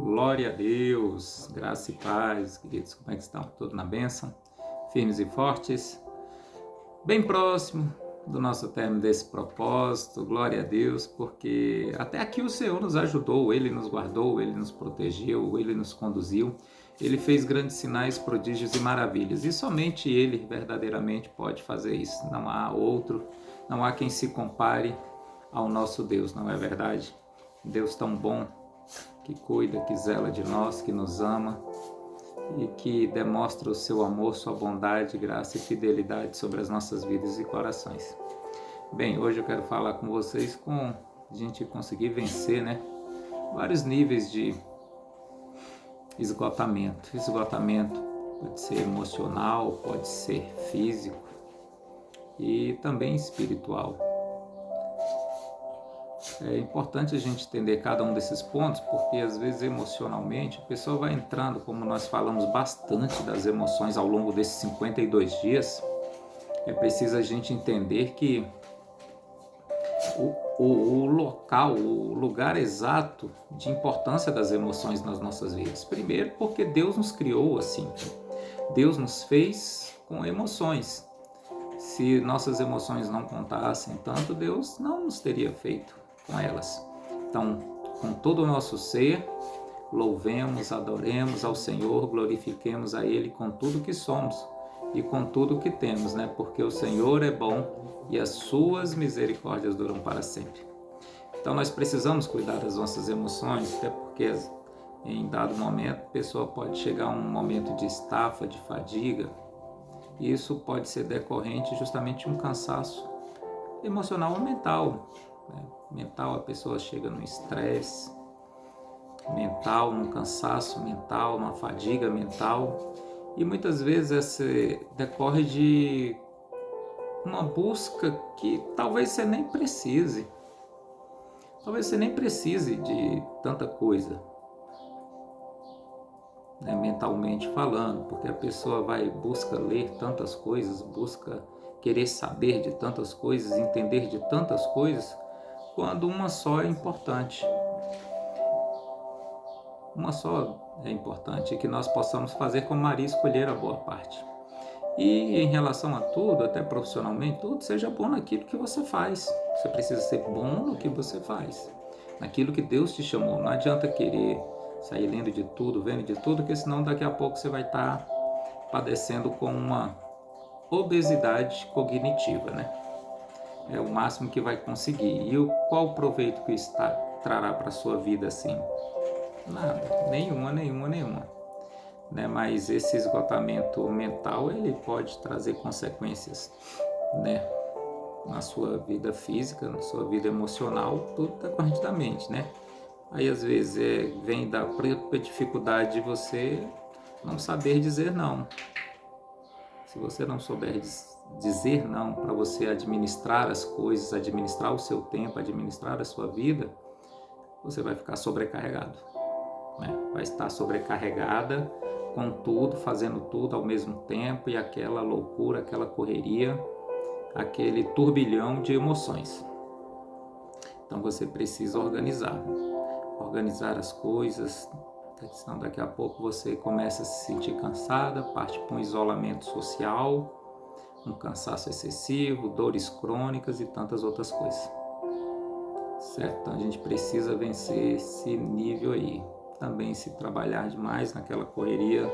Glória a Deus, graça e paz, queridos, como é que estão? Tudo na bênção? Firmes e fortes? Bem próximo do nosso término desse propósito, glória a Deus, porque até aqui o Senhor nos ajudou, Ele nos guardou, Ele nos protegeu, Ele nos conduziu, Ele fez grandes sinais, prodígios e maravilhas, e somente Ele verdadeiramente pode fazer isso, não há outro, não há quem se compare ao nosso Deus, não é verdade? Deus tão bom, que cuida, que zela de nós, que nos ama e que demonstra o seu amor, sua bondade, graça e fidelidade sobre as nossas vidas e corações. Bem, hoje eu quero falar com vocês com a gente conseguir vencer, vários níveis de esgotamento. Esgotamento pode ser emocional, pode ser físico e também espiritual. É importante a gente entender cada um desses pontos, porque às vezes emocionalmente a pessoa vai entrando, como nós falamos bastante das emoções ao longo desses 52 dias, é preciso a gente entender que o local, o lugar exato de importância das emoções nas nossas vidas. Primeiro, porque Deus nos criou assim, Deus nos fez com emoções. Se nossas emoções não contassem tanto, Deus não nos teria feito com elas. Então, com todo o nosso ser, louvemos, adoremos ao Senhor, glorifiquemos a Ele com tudo que somos e com tudo que temos, Porque o Senhor é bom e as suas misericórdias duram para sempre. Então, nós precisamos cuidar das nossas emoções, até porque em dado momento a pessoa pode chegar a um momento de estafa, de fadiga, e isso pode ser decorrente justamente de um cansaço emocional ou mental. Mental, a pessoa chega no estresse mental, num cansaço mental, numa fadiga mental, e muitas vezes esse decorre de uma busca que talvez você nem precise. Talvez você nem precise de tanta coisa, mentalmente falando, porque a pessoa busca ler tantas coisas, busca querer saber de tantas coisas, entender de tantas coisas, quando uma só é importante. Uma só é importante, que nós possamos fazer como Maria, escolher a boa parte. E em relação a tudo, até profissionalmente, tudo, seja bom naquilo que você faz. Você precisa ser bom no que você faz, naquilo que Deus te chamou. Não adianta querer sair lendo de tudo, vendo de tudo, porque senão daqui a pouco você vai estar padecendo com uma obesidade cognitiva, É o máximo que vai conseguir. E qual o proveito que isso trará para a sua vida assim? Nada, nenhuma. Mas esse esgotamento mental, ele pode trazer consequências, na sua vida física, na sua vida emocional, tudo decorrente da mente, Aí às vezes vem da própria dificuldade de você não saber dizer não. Se você não souber dizer não, para você administrar as coisas, administrar o seu tempo, administrar a sua vida, você vai ficar sobrecarregado. Vai estar sobrecarregada com tudo, fazendo tudo ao mesmo tempo, e aquela loucura, aquela correria, aquele turbilhão de emoções. Então você precisa organizar as coisas, senão daqui a pouco você começa a se sentir cansada, parte para um isolamento social, um cansaço excessivo, dores crônicas e tantas outras coisas. Certo? Então a gente precisa vencer esse nível aí. Também, se trabalhar demais naquela correria,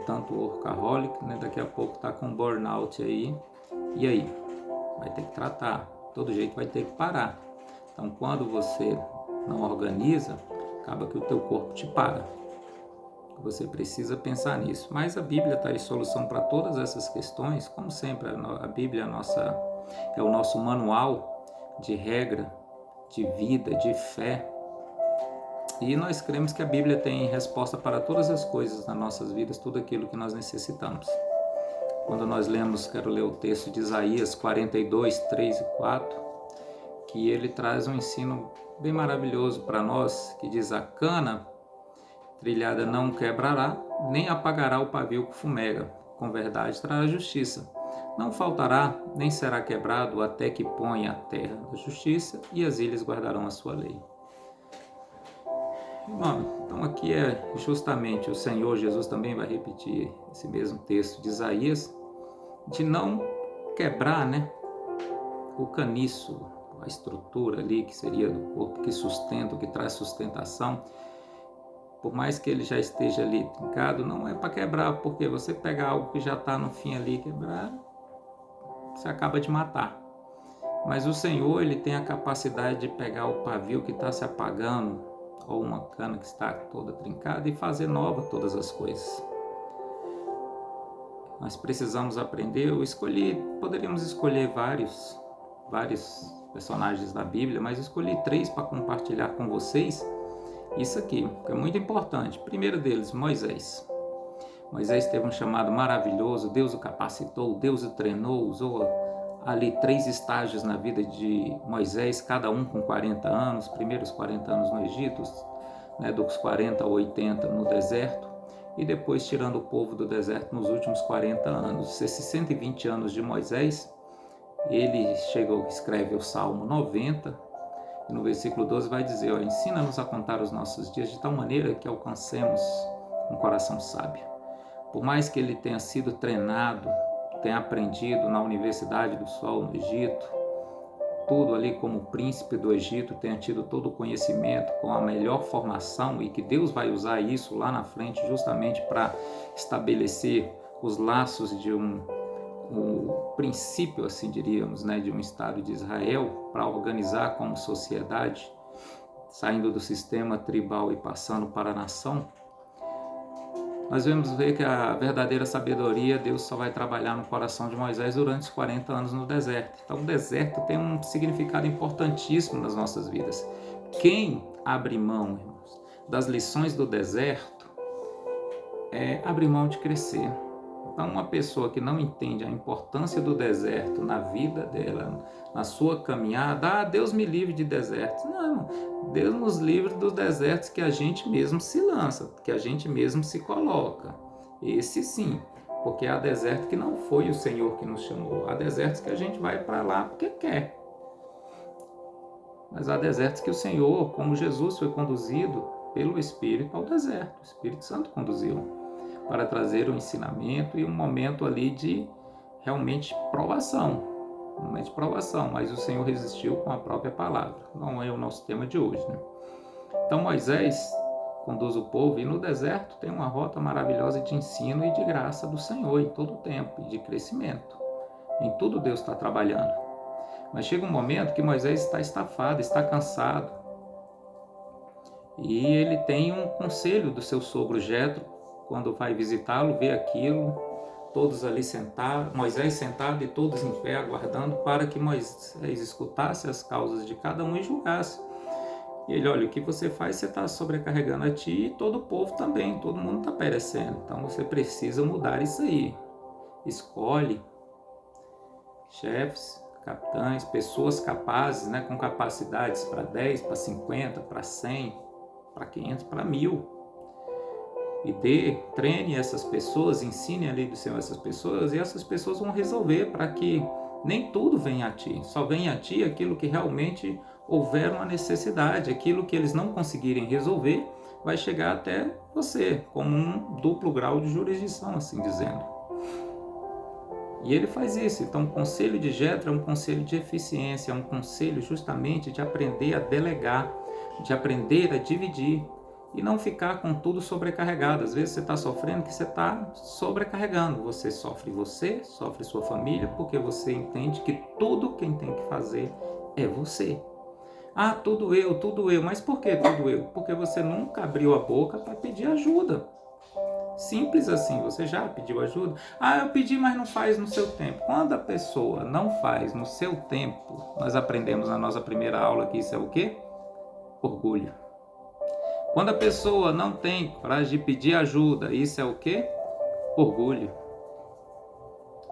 tanto workaholic, daqui a pouco tá com burnout aí, e aí? Vai ter que tratar, todo jeito vai ter que parar. Então quando você não organiza, acaba que o teu corpo te para. Você precisa pensar nisso. Mas a Bíblia traz solução para todas essas questões, como sempre. A Bíblia é o nosso manual de regra, de vida, de fé. E nós cremos que a Bíblia tem resposta para todas as coisas nas nossas vidas, tudo aquilo que nós necessitamos. Quando nós lemos, quero ler o texto de Isaías 42, 3 e 4, que ele traz um ensino bem maravilhoso para nós, que diz: a cana trilhada não quebrará, nem apagará o pavio que fumega, com verdade trará justiça. Não faltará, nem será quebrado, até que ponha a terra a justiça, e as ilhas guardarão a sua lei. Irmão, então aqui é justamente o Senhor Jesus também vai repetir esse mesmo texto de Isaías, de não quebrar, né, o caniço, a estrutura ali que seria do corpo, que sustenta, que traz sustentação. Por mais que ele já esteja ali trincado, não é para quebrar, porque você pegar algo que já está no fim ali, quebrar, você acaba de matar. Mas o Senhor, ele tem a capacidade de pegar o pavio que está se apagando, ou uma cana que está toda trincada, e fazer nova todas as coisas. Nós precisamos aprender, poderíamos escolher vários personagens da Bíblia, mas escolhi 3 para compartilhar com vocês isso aqui, que é muito importante. O primeiro deles, Moisés. Moisés teve um chamado maravilhoso, Deus o capacitou, Deus o treinou, usou ali 3 estágios na vida de Moisés, cada um com 40 anos, primeiros 40 anos no Egito, né, dos 40 a 80 no deserto, e depois tirando o povo do deserto nos últimos 40 anos. Esses 120 anos de Moisés, ele escreve o Salmo 90, e no versículo 12 vai dizer, ensina-nos a contar os nossos dias de tal maneira que alcancemos um coração sábio. Por mais que ele tenha sido treinado, tenha aprendido na Universidade do Sol, no Egito, tudo ali como príncipe do Egito, tenha tido todo o conhecimento, com a melhor formação, e que Deus vai usar isso lá na frente justamente para estabelecer os laços de um princípio, assim diríamos, né, de um Estado de Israel, para organizar como sociedade, saindo do sistema tribal e passando para a nação. Nós vamos ver que a verdadeira sabedoria, Deus só vai trabalhar no coração de Moisés durante os 40 anos no deserto. Então o deserto tem um significado importantíssimo nas nossas vidas. Quem abre mão, irmãos, das lições do deserto, abre mão de crescer. Então uma pessoa que não entende a importância do deserto na vida dela, na sua caminhada, Deus me livre de desertos. Não, Deus nos livre dos desertos que a gente mesmo se lança, que a gente mesmo se coloca. Esse sim, porque há deserto que não foi o Senhor que nos chamou. Há desertos que a gente vai para lá porque quer. Mas há desertos que o Senhor, como Jesus foi conduzido pelo Espírito ao deserto, o Espírito Santo conduziu para trazer um ensinamento e um momento ali de realmente provação, mas o Senhor resistiu com a própria palavra. Não é o nosso tema de hoje, né? Então Moisés conduz o povo e no deserto tem uma rota maravilhosa de ensino e de graça do Senhor em todo o tempo, e de crescimento. Em tudo Deus está trabalhando. Mas chega um momento que Moisés está estafado, está cansado, e ele tem um conselho do seu sogro Jetro, quando vai visitá-lo, vê aquilo, todos ali sentados, Moisés sentado e todos em pé, aguardando para que Moisés escutasse as causas de cada um e julgasse. E ele, olha, o que você faz, você está sobrecarregando a ti e todo o povo também, todo mundo está perecendo. Então você precisa mudar isso aí. Escolhe chefes, capitães, pessoas capazes, né, com capacidades para 10, para 50, para 100, para 500, para 1000. E treine essas pessoas, ensine ali do Senhor essas pessoas, e essas pessoas vão resolver para que nem tudo venha a ti, só venha a ti aquilo que realmente houver uma necessidade, aquilo que eles não conseguirem resolver vai chegar até você, como um duplo grau de jurisdição, assim dizendo. E ele faz isso. Então o conselho de Jetro é um conselho de eficiência, é um conselho justamente de aprender a delegar, de aprender a dividir, e não ficar com tudo sobrecarregado. Às vezes você está sofrendo que você está sobrecarregando. Você sofre sua família, porque você entende que tudo quem tem que fazer é você. Tudo eu. Mas por que tudo eu? Porque você nunca abriu a boca para pedir ajuda. Simples assim, você já pediu ajuda? Eu pedi, mas não faz no seu tempo. Quando a pessoa não faz no seu tempo, nós aprendemos na nossa primeira aula que isso é o quê? Orgulho. Quando a pessoa não tem coragem de pedir ajuda, isso é o quê? Orgulho.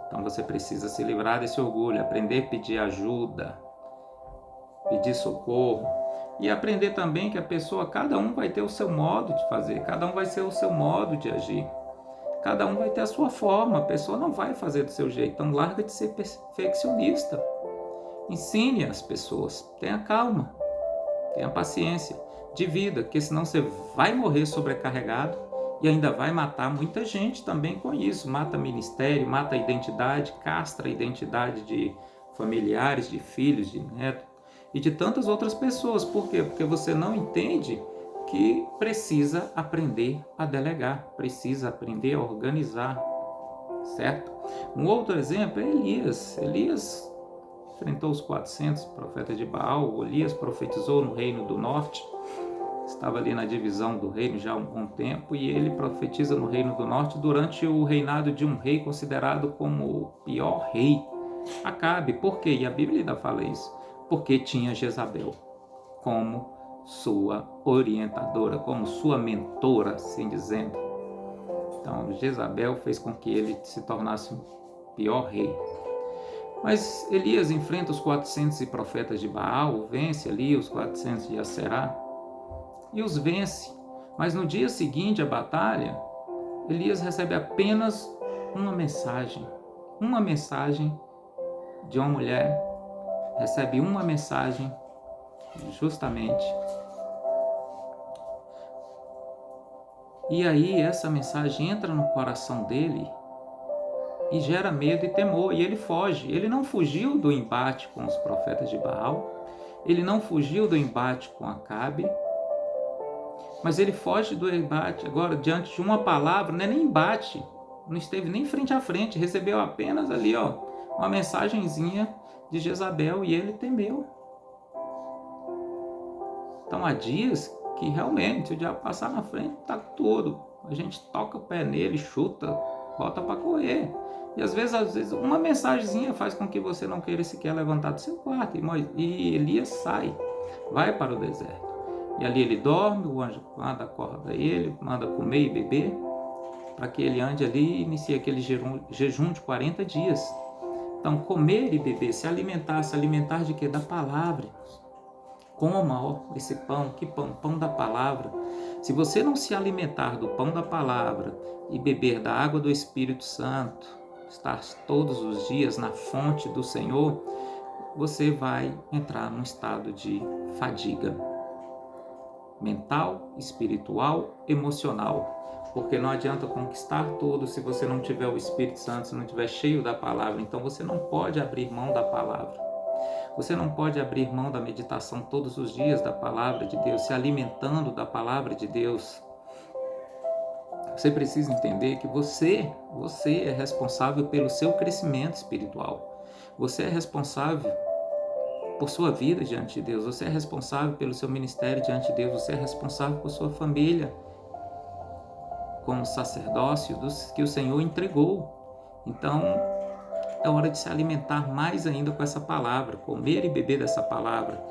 Então você precisa se livrar desse orgulho, aprender a pedir ajuda, pedir socorro, e aprender também que a pessoa, cada um vai ter o seu modo de fazer, cada um vai ter o seu modo de agir, cada um vai ter a sua forma, a pessoa não vai fazer do seu jeito. Então larga de ser perfeccionista, ensine as pessoas, tenha calma, tenha paciência. de vida, porque senão você vai morrer sobrecarregado e ainda vai matar muita gente também com isso. Mata ministério, mata a identidade, castra a identidade de familiares, de filhos, de netos e de tantas outras pessoas. Por quê? Porque você não entende que precisa aprender a delegar, precisa aprender a organizar, certo? Um outro exemplo é Elias. Elias enfrentou os 400 profetas de Baal. Elias profetizou no reino do norte, estava ali na divisão do reino já há um bom tempo, e ele profetiza no reino do norte durante o reinado de um rei considerado como o pior rei, Acabe. Por quê? E a Bíblia ainda fala isso. Porque tinha Jezabel como sua orientadora, como sua mentora, assim dizendo. Então, Jezabel fez com que ele se tornasse o pior rei. Mas Elias enfrenta os 400 profetas de Baal, vence ali os 400 de Aserá e os vence. Mas no dia seguinte à batalha, Elias recebe apenas uma mensagem de uma mulher, recebe uma mensagem justamente. E aí essa mensagem entra no coração dele e gera medo e temor, e ele foge. Ele não fugiu do embate com os profetas de Baal, ele não fugiu do embate com Acabe, mas ele foge do embate agora diante de uma palavra, não é nem embate, não esteve nem frente a frente, recebeu apenas ali uma mensagenzinha de Jezabel e ele temeu. Então há dias que realmente o diabo passar na frente tá tudo, a gente toca o pé nele, chuta, bota para correr. E às vezes uma mensagenzinha faz com que você não queira sequer levantar do seu quarto. E Elias sai, vai para o deserto. E ali ele dorme, o anjo manda, acorda ele, manda comer e beber, para que ele ande ali e inicie aquele jejum de 40 dias. Então comer e beber, se alimentar de quê? Da palavra. Coma esse pão, que pão? Pão da palavra. Se você não se alimentar do pão da palavra e beber da água do Espírito Santo, estar todos os dias na fonte do Senhor, você vai entrar num estado de fadiga mental, espiritual, emocional. Porque não adianta conquistar tudo se você não tiver o Espírito Santo, se não estiver cheio da palavra. Então você não pode abrir mão da palavra. Você não pode abrir mão da meditação todos os dias da palavra de Deus, se alimentando da palavra de Deus. Você precisa entender que você é responsável pelo seu crescimento espiritual. Você é responsável por sua vida diante de Deus. Você é responsável pelo seu ministério diante de Deus. Você é responsável por sua família, com o sacerdócio que o Senhor entregou. Então, é hora de se alimentar mais ainda com essa palavra, comer e beber dessa palavra.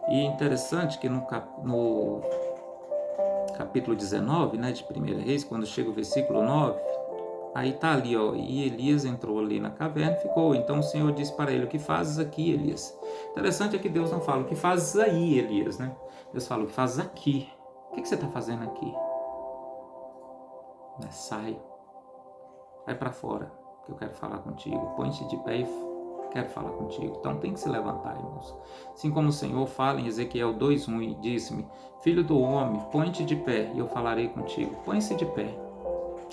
E é interessante que no capítulo 19, de 1 Reis, quando chega o versículo 9, aí está ali, e Elias entrou ali na caverna e ficou. Então o Senhor disse para ele: o que fazes aqui, Elias? Interessante é que Deus não fala: o que fazes aí, Elias, Deus fala: o que fazes aqui? O que você está fazendo aqui? Sai, vai para fora, que eu quero falar contigo. Põe-te de pé e quero falar contigo. Então tem que se levantar, irmãos. Assim como o Senhor fala em Ezequiel 2:1 e disse-me: filho do homem, põe-te de pé e eu falarei contigo. Põe-se de pé,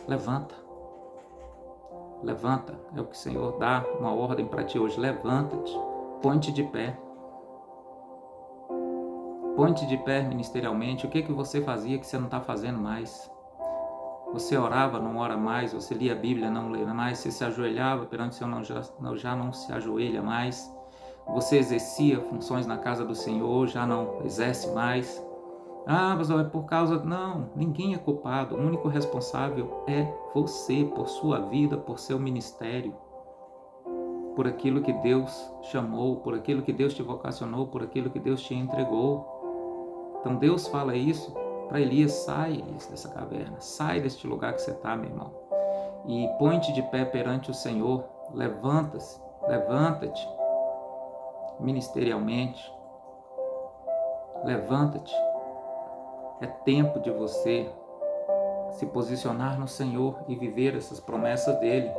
levanta, é o que o Senhor dá uma ordem para ti hoje. Levanta-te, põe-te de pé. Põe-te de pé ministerialmente. O que você fazia que você não está fazendo mais? Você orava, não ora mais. Você lia a Bíblia, não lê mais. Você se ajoelhava perante o Senhor, já não se ajoelha mais. Você exercia funções na casa do Senhor, já não exerce mais. Mas é por causa... Não, ninguém é culpado. O único responsável é você, por sua vida, por seu ministério, por aquilo que Deus chamou, por aquilo que Deus te vocacionou, por aquilo que Deus te entregou. Então Deus fala isso para Elias: sai, Elias, dessa caverna, sai deste lugar que você está, meu irmão, e põe-te de pé perante o Senhor. Levanta-te ministerialmente, levanta-te. É tempo de você se posicionar no Senhor e viver essas promessas dele.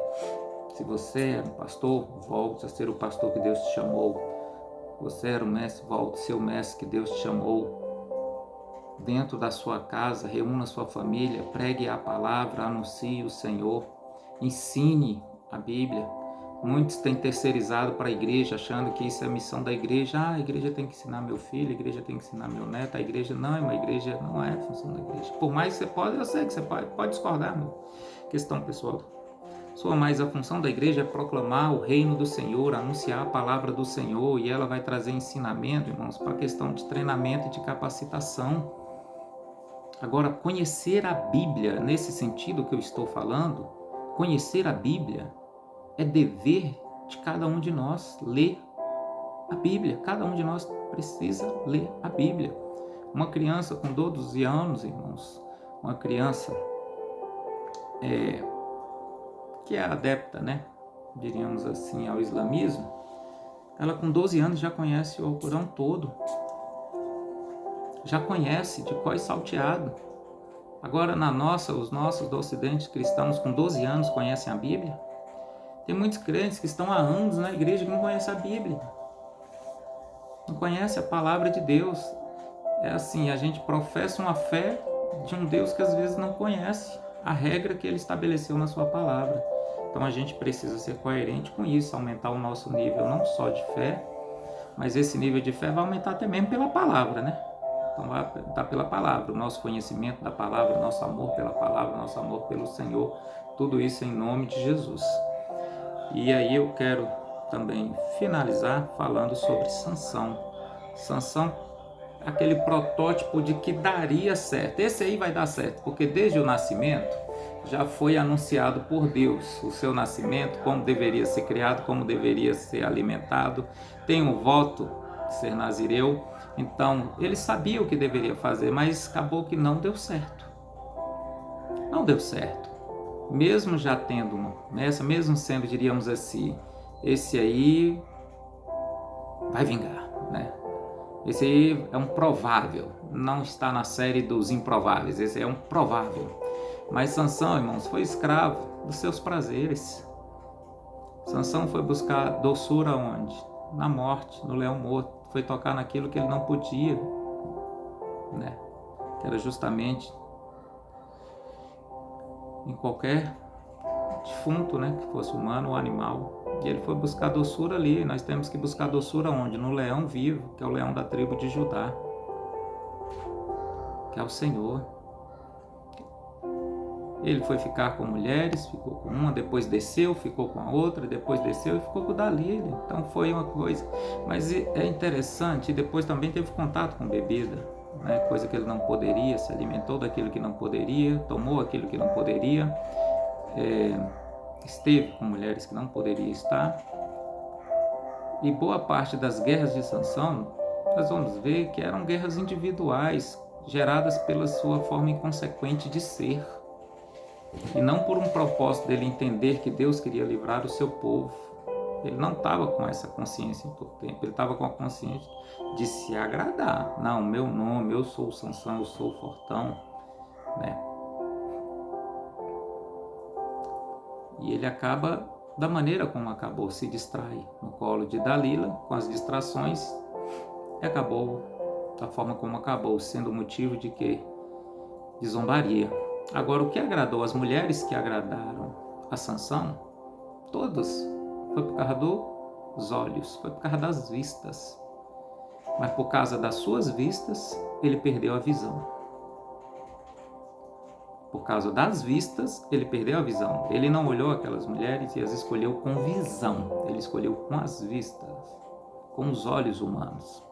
Se você era um pastor, volte a ser o pastor que Deus te chamou. Você era um mestre, volte a ser o mestre que Deus te chamou. dentro da sua casa, reúna sua família, pregue a palavra, anuncie o Senhor, ensine a Bíblia. Muitos têm terceirizado para a igreja, achando que isso é a missão da igreja. A igreja tem que ensinar meu filho, a igreja tem que ensinar meu neto, a igreja não é uma igreja, não é a função da igreja. Por mais que você pode, eu sei que você pode discordar, meu. Questão pessoal. Mas a função da igreja é proclamar o reino do Senhor, anunciar a palavra do Senhor, e ela vai trazer ensinamento, irmãos, para a questão de treinamento e de capacitação. Agora, conhecer a Bíblia, nesse sentido que eu estou falando, conhecer a Bíblia é dever de cada um de nós ler a Bíblia. Cada um de nós precisa ler a Bíblia. Uma criança com 12 anos, irmãos, uma criança que é adepta, né, diríamos assim, ao islamismo, ela com 12 anos já conhece o Alcorão todo, já conhece de cor e salteado. Agora, os nossos do Ocidente cristãos com 12 anos conhecem a Bíblia. Tem muitos crentes que estão há anos na igreja que não conhecem a Bíblia, não conhecem a palavra de Deus. É assim, a gente professa uma fé de um Deus que às vezes não conhece a regra que ele estabeleceu na sua palavra. Então a gente precisa ser coerente com isso, aumentar o nosso nível não só de fé, mas esse nível de fé vai aumentar até mesmo pela palavra, né? Então vai aumentar pela palavra, o nosso conhecimento da palavra, o nosso amor pela palavra, o nosso amor pelo Senhor, tudo isso em nome de Jesus. E aí eu quero também finalizar falando sobre Sansão. Sansão, aquele protótipo de que daria certo. Esse aí vai dar certo, porque desde o nascimento já foi anunciado por Deus o seu nascimento, como deveria ser criado, como deveria ser alimentado. Tem um voto de ser nazireu, então ele sabia o que deveria fazer, mas acabou que não deu certo. Não deu certo. Mesmo já tendo uma promessa, mesmo sendo, diríamos assim, esse aí vai vingar, né? Esse aí é um provável, não está na série dos improváveis, esse é um provável. Mas Sansão, irmãos, foi escravo dos seus prazeres. Sansão foi buscar doçura onde? Na morte, no leão morto. Foi tocar naquilo que ele não podia, né? Que era justamente em qualquer defunto, né? Que fosse humano ou animal. E ele foi buscar doçura ali. Nós temos que buscar doçura onde? No leão vivo, que é o leão da tribo de Judá, que é o Senhor. Ele foi ficar com mulheres, ficou com uma, depois desceu, ficou com a outra, depois desceu e ficou com Dalila. Então foi uma coisa. Mas é interessante, depois também teve contato com bebida, né? Coisa que ele não poderia, se alimentou daquilo que não poderia, tomou aquilo que não poderia, esteve com mulheres que não poderia estar. E boa parte das guerras de Sansão, nós vamos ver que eram guerras individuais, geradas pela sua forma inconsequente de ser. E não por um propósito dele entender que Deus queria livrar o seu povo. Ele não estava com essa consciência por tempo, ele estava com a consciência de se agradar. Não, meu nome, eu sou o Sansão, eu sou o fortão, né? E ele acaba da maneira como acabou, se distrai no colo de Dalila, com as distrações, e acabou da forma como acabou, sendo motivo de que? De zombaria. Agora, o que agradou as mulheres que agradaram a Sansão, todas, foi por causa dos olhos, foi por causa das vistas. Mas por causa das suas vistas, ele perdeu a visão. Por causa das vistas, ele perdeu a visão. Ele não olhou aquelas mulheres e as escolheu com visão. Ele escolheu com as vistas, com os olhos humanos.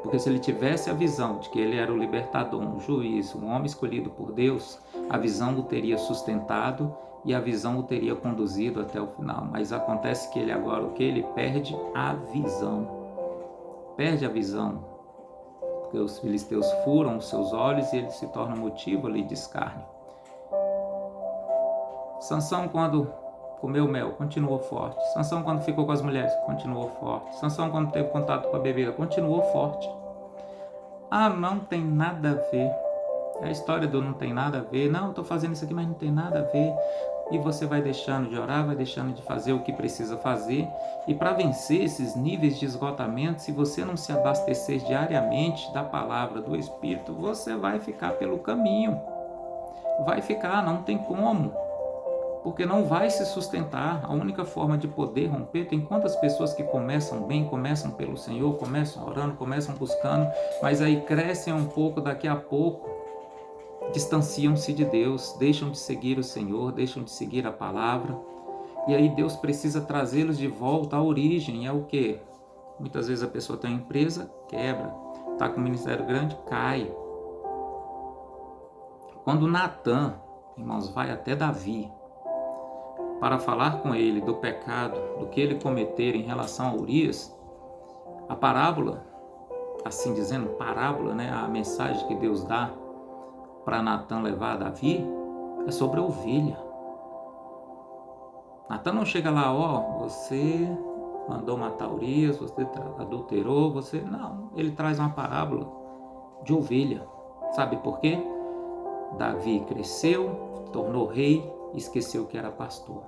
Porque se ele tivesse a visão de que ele era o libertador, um juiz, um homem escolhido por Deus, a visão o teria sustentado e a visão o teria conduzido até o final. Mas acontece que ele agora, o que? Ele perde a visão. Perde a visão. Porque os filisteus furam os seus olhos e ele se torna motivo ali de escárnio. Sansão, quando comeu mel, continuou forte. Sansão, quando ficou com as mulheres, continuou forte. Sansão, quando teve contato com a bebida, continuou forte. Ah, não tem nada a ver. É a história do não tem nada a ver. Não, estou fazendo isso aqui, mas não tem nada a ver. e você vai deixando de orar, vai deixando de fazer o que precisa fazer. E para vencer esses níveis de esgotamento, se você não se abastecer diariamente da palavra do Espírito, você vai ficar pelo caminho. Vai ficar, não tem como. Porque não vai se sustentar. A única forma de poder romper, tem quantas pessoas que começam bem, começam pelo Senhor, começam orando, começam buscando, mas aí crescem um pouco, daqui a pouco distanciam-se de Deus, deixam de seguir o Senhor, deixam de seguir a palavra, e aí Deus precisa trazê-los de volta à origem. É o que? Muitas vezes a pessoa tem uma empresa, quebra, está com um ministério grande, cai. Quando Natan, irmãos, vai até Davi para falar com ele do pecado, do que ele cometer em relação a Urias, a parábola, assim dizendo, parábola, né, a mensagem que Deus dá para Natan levar a Davi, é sobre a ovelha. Natan não chega lá, você mandou matar Urias, você adulterou, você... Não, ele traz uma parábola de ovelha. Sabe por quê? Davi cresceu, tornou rei, esqueceu que era pastor.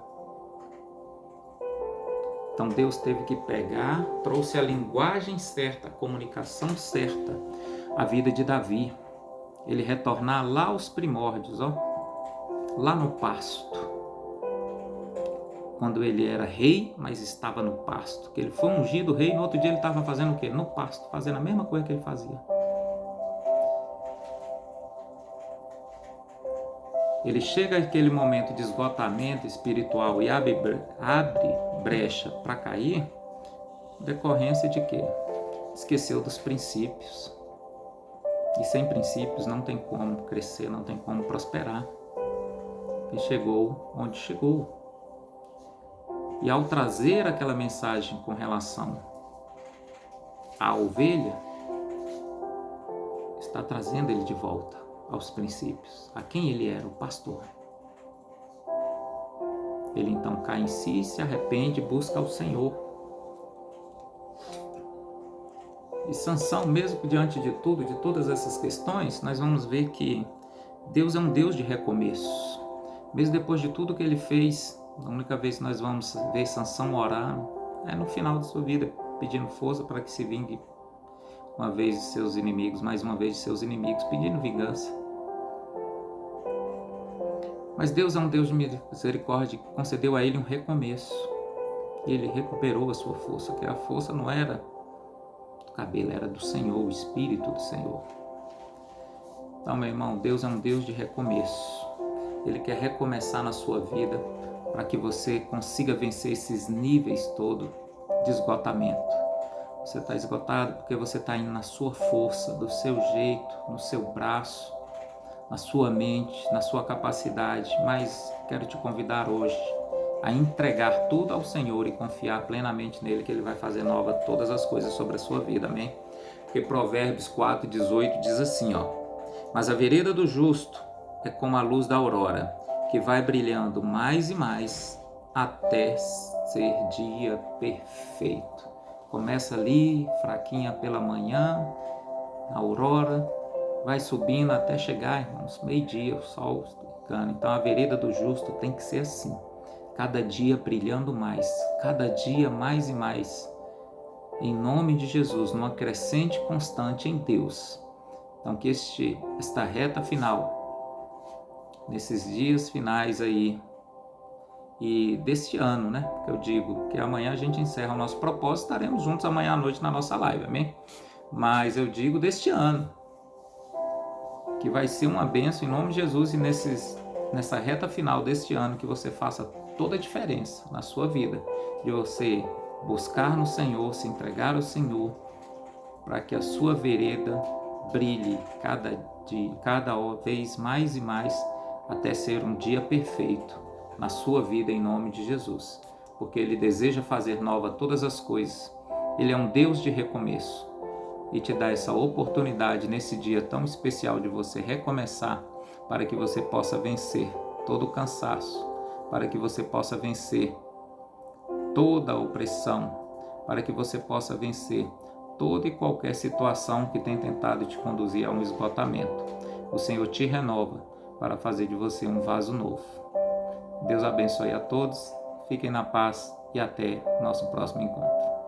Então Deus teve que pegar, trouxe a linguagem certa, a comunicação certa, a vida de Davi. Ele retornar lá aos primórdios, lá no pasto. Quando ele era rei, mas estava no pasto. Que ele foi ungido rei, no outro dia ele estava fazendo o quê? No pasto, fazendo a mesma coisa que ele fazia. Ele chega àquele momento de esgotamento espiritual e abre brecha para cair, decorrência de quê? Esqueceu dos princípios. E sem princípios não tem como crescer, não tem como prosperar. E chegou onde chegou. E ao trazer aquela mensagem com relação à ovelha, está trazendo ele de volta aos princípios, a quem ele era, o pastor. Ele então cai em si, se arrepende, busca o Senhor. E Sansão, mesmo diante de tudo, de todas essas questões, nós vamos ver que Deus é um Deus de recomeços. Mesmo depois de tudo que ele fez, a única vez que nós vamos ver Sansão orar é no final de sua vida, pedindo força para que se vingue uma vez de seus inimigos, mais uma vez de seus inimigos, pedindo vingança. Mas Deus é um Deus de misericórdia que concedeu a ele um recomeço. E ele recuperou a sua força, que a força não era do cabelo, era do Senhor, o Espírito do Senhor. Então, meu irmão, Deus é um Deus de recomeço. Ele quer recomeçar na sua vida para que você consiga vencer esses níveis todos de esgotamento. Você está esgotado porque você está indo na sua força, do seu jeito, no seu braço, na sua mente, na sua capacidade, mas quero te convidar hoje a entregar tudo ao Senhor e confiar plenamente nele, que ele vai fazer nova todas as coisas sobre a sua vida, amém? Porque Provérbios 4:18 diz assim, mas a vereda do justo é como a luz da aurora, que vai brilhando mais e mais até ser dia perfeito. Começa ali, fraquinha pela manhã, a aurora, vai subindo até chegar, irmãos, meio-dia, o sol ficando. Então a vereda do justo tem que ser assim, cada dia brilhando mais, cada dia mais e mais, em nome de Jesus, numa crescente constante em Deus. Então que esta reta final, nesses dias finais aí, e deste ano, né, que eu digo que amanhã a gente encerra o nosso propósito, estaremos juntos amanhã à noite na nossa live, amém? Mas eu digo deste ano, que vai ser uma bênção em nome de Jesus, e nessa reta final deste ano que você faça toda a diferença na sua vida, de você buscar no Senhor, se entregar ao Senhor, para que a sua vereda brilhe cada dia, cada vez mais e mais, até ser um dia perfeito na sua vida em nome de Jesus, porque Ele deseja fazer nova todas as coisas. Ele é um Deus de recomeço. E te dá essa oportunidade nesse dia tão especial de você recomeçar, para que você possa vencer todo o cansaço, para que você possa vencer toda a opressão, para que você possa vencer toda e qualquer situação que tem tentado te conduzir a um esgotamento. O Senhor te renova para fazer de você um vaso novo. Deus abençoe a todos, fiquem na paz e até nosso próximo encontro.